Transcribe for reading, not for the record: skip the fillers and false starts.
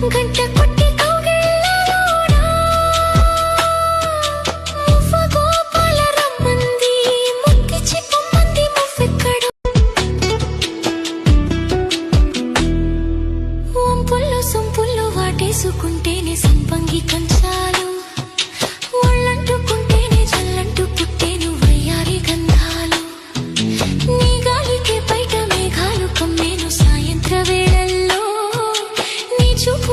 గంట కొట్టి కౌగిళ్ళలోనా మువ్వ గోపాల రమ్మంది ముద్దిచ్చి పొమ్మంది మువ్వెక్కడ వంపుల్లో సొంపుల్లో వాటేసుకుంటేనే సంపంగి కంచాలు ఒళ్ళంటుకుంటేనే జల్లంటూ పుట్టేను వయ్యారి గంధాలు నీ గాలికే బయట మేఘాలు కమ్మేను సాయంత్ర వేళల్లో నీ చూపు